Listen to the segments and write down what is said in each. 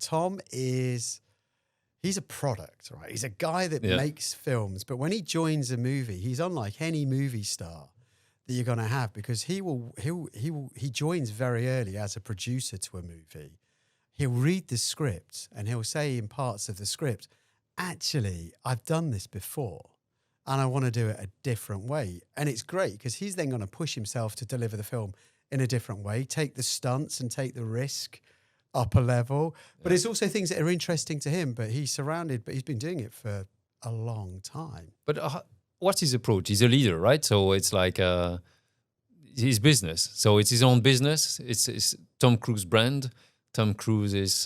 Tom he's a product, right? He's a guy that makes films, but when he joins a movie, he's unlike any movie star that you're going to have, because he joins very early as a producer to a movie. He'll read the script and he'll say in parts of the script, actually, I've done this before and I want to do it a different way. And it's great because he's then going to push himself to deliver the film in a different way, take the stunts and take the risk up a level. But it's also things that are interesting to him, but he's been doing it for a long time. But what's his approach? He's a leader, right? So it's like his business. So it's his own business. It's Tom Cruise brand. Tom Cruise is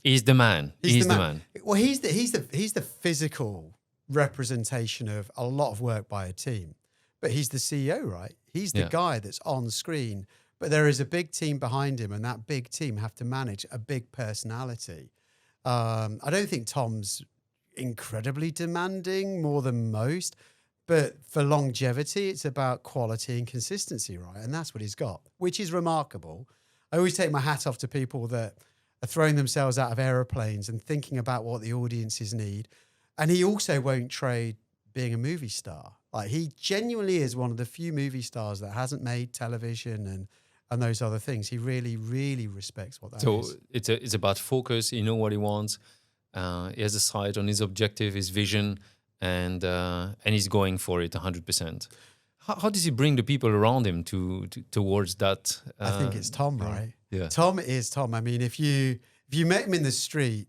he's the man. He's the man. Well, he's the physical representation of a lot of work by a team. But he's the CEO, right? He's the guy that's on screen. But there is a big team behind him, and that big team have to manage a big personality. I don't think Tom's incredibly demanding, more than most. But for longevity, it's about quality and consistency, right? And that's what he's got, which is remarkable. I always take my hat off to people that are throwing themselves out of aeroplanes and thinking about what the audiences need. And he also won't trade being a movie star. Like, he genuinely is one of the few movie stars that hasn't made television and those other things. He really, really respects what that is. So it's about focus. He knows what he wants. He has a sight on his objective, his vision, and he's going for it 100%. How does he bring the people around him towards that? I think it's Tom, right? Yeah. Tom is Tom. I mean, if you met him in the street,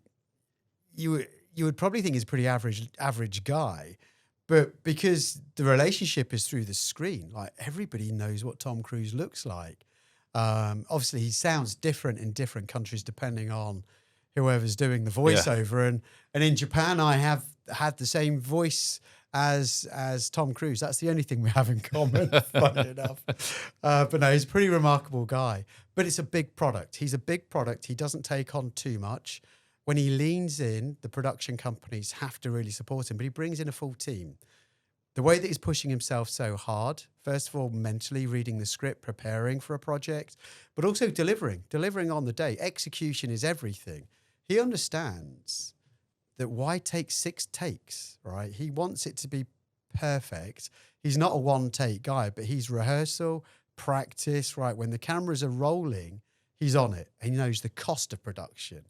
you would probably think he's a pretty average guy. But because the relationship is through the screen, like, everybody knows what Tom Cruise looks like. Obviously, he sounds different in different countries depending on whoever's doing the voiceover. And in Japan, I have had the same voice as Tom Cruise. That's the only thing we have in common, funny enough. But no, he's a pretty remarkable guy. But it's a big product. He's a big product. He doesn't take on too much. When he leans in, the production companies have to really support him, but he brings in a full team. The way that he's pushing himself so hard, first of all, mentally reading the script, preparing for a project, but also delivering on the day. Execution is everything. He understands that why take 6 takes, right? He wants it to be perfect. He's not a one-take guy, but he's rehearsal, practice, right? When the cameras are rolling, he's on it. And he knows the cost of production.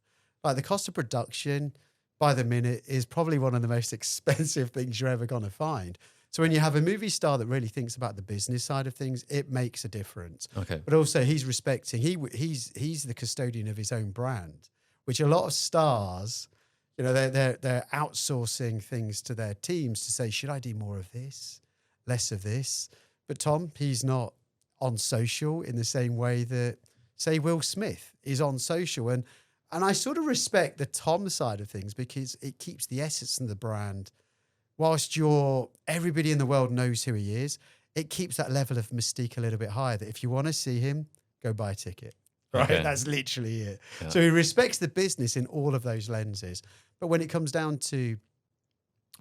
Like, the cost of production by the minute is probably one of the most expensive things you're ever going to find. So when you have a movie star that really thinks about the business side of things, it makes a difference. Okay. But also he's he's the custodian of his own brand, which a lot of stars, you know, they're outsourcing things to their teams to say, should I do more of this, less of this? But Tom, he's not on social in the same way that, say, Will Smith is on social. And I sort of respect the Tom side of things because it keeps the essence of the brand. Whilst everybody in the world knows who he is, it keeps that level of mystique a little bit higher, that if you want to see him, go buy a ticket. Right? Okay. That's literally it. Yeah. So he respects the business in all of those lenses. But when it comes down to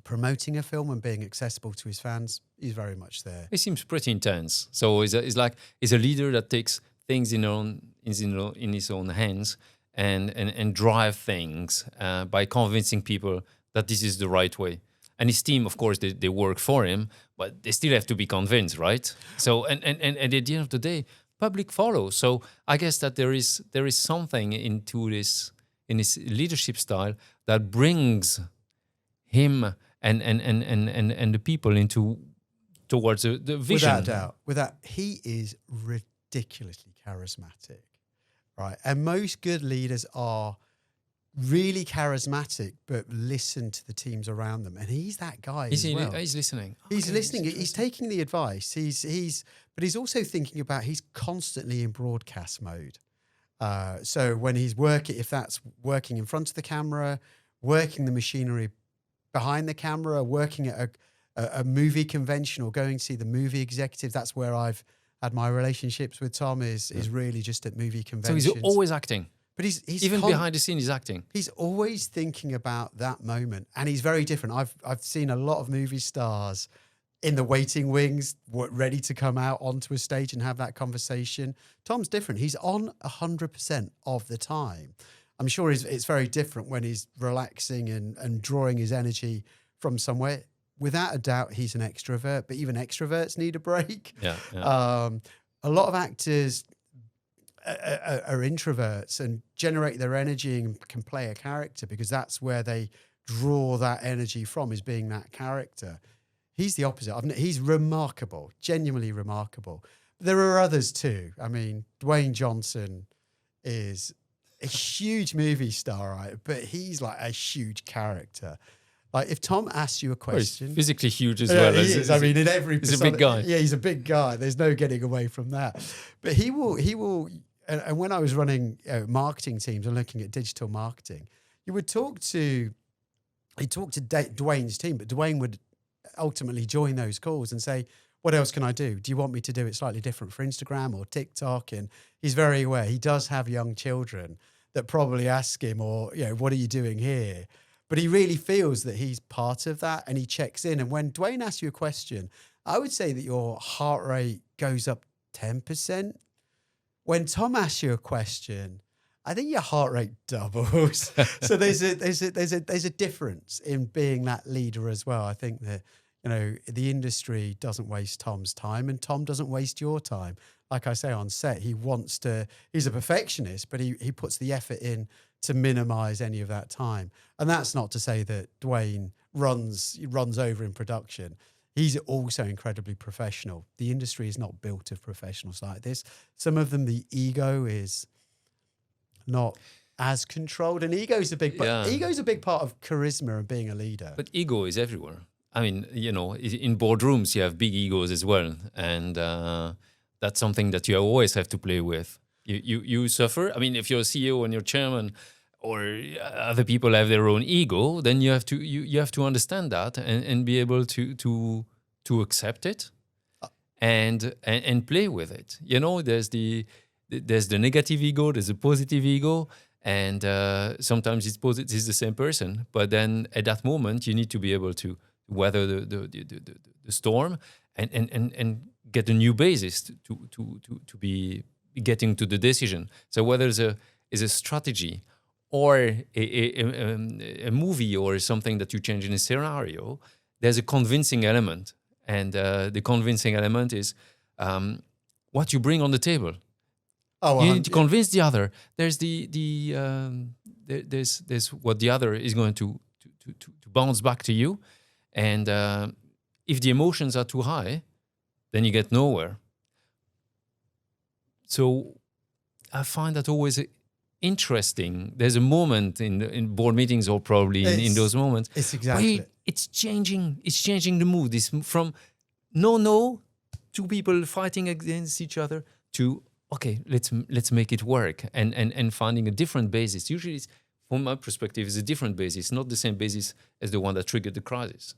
promoting a film and being accessible to his fans, he's very much there. He seems pretty intense. So he's a leader that takes things in his own hands and drive things by convincing people that this is the right way. And his team, of course, they work for him, but they still have to be convinced, right? So and at the end of the day, public follows. So I guess that there is something in his leadership style that brings him and the people towards the vision. Without doubt, he is ridiculously charismatic, right? And most good leaders are really charismatic, but listen to the teams around them. And he's that guy as well. He's listening. He's listening. He's taking the advice. But he's also thinking about, he's constantly in broadcast mode. So when he's working, if that's working in front of the camera, working the machinery behind the camera, working at a movie convention or going to see the movie executives, that's where I've had my relationships with Tom is really just at movie conventions. So he's always acting. But he's even behind the scene, he's acting. He's always thinking about that moment, and he's very different. I've seen a lot of movie stars in the waiting wings, ready to come out onto a stage and have that conversation. Tom's different. He's on 100% of the time. I'm sure it's very different when he's relaxing and drawing his energy from somewhere. Without a doubt, he's an extrovert, but even extroverts need a break. Yeah, yeah. A lot of actors are introverts and generate their energy and can play a character because that's where they draw that energy from, is being that character. He's the opposite. He's remarkable, genuinely remarkable. There are others too. I mean, Dwayne Johnson is a huge movie star, right? But he's like a huge character. Like if Tom asks you a Well, he's question, physically huge as yeah, well. he is. I mean, in every he's a big guy. Yeah, he's a big guy. There's no getting away from that. But he will. And when I was running marketing teams and looking at digital marketing, you would talk to Dwayne's team, but Dwayne would ultimately join those calls and say, what else can I do? Do you want me to do it slightly different for Instagram or TikTok? And he's very aware. He does have young children that probably ask him, or, what are you doing here? But he really feels that he's part of that and he checks in. And when Dwayne asks you a question, I would say that your heart rate goes up 10%. When Tom asks you a question, I think your heart rate doubles. So there's a difference in being that leader as well. I think that, the industry doesn't waste Tom's time and Tom doesn't waste your time. Like I say on set, he's a perfectionist, but he puts the effort in to minimize any of that time. And that's not to say that Dwayne runs over in production. He's also incredibly professional. The industry is not built of professionals like this. Some of them, the ego is not as controlled, and ego's a big part of charisma and being a leader. But ego is everywhere. I mean, in boardrooms you have big egos as well, and that's something that you always have to play with. You suffer. I mean, if you're a CEO and you're chairman, or other people have their own ego, then you have to understand that and be able to accept it and play with it. There's the negative ego, there's a positive ego, and sometimes it's the same person. But then at that moment, you need to be able to weather the storm and get a new basis to be getting to the decision. So whether it's a strategy or a movie or something that you change in a scenario, there's a convincing element. And the convincing element is what you bring on the table. Oh, you need to convince the other. There's there's what the other is going to bounce back to you. And if the emotions are too high, then you get nowhere. So I find that always interesting. There's a moment in board meetings, or probably in those moments, it's exactly it's changing the mood. It's from no two people fighting against each other to okay, let's make it work, and finding a different basis. Usually, from my perspective, it's a different basis, not the same basis as the one that triggered the crisis.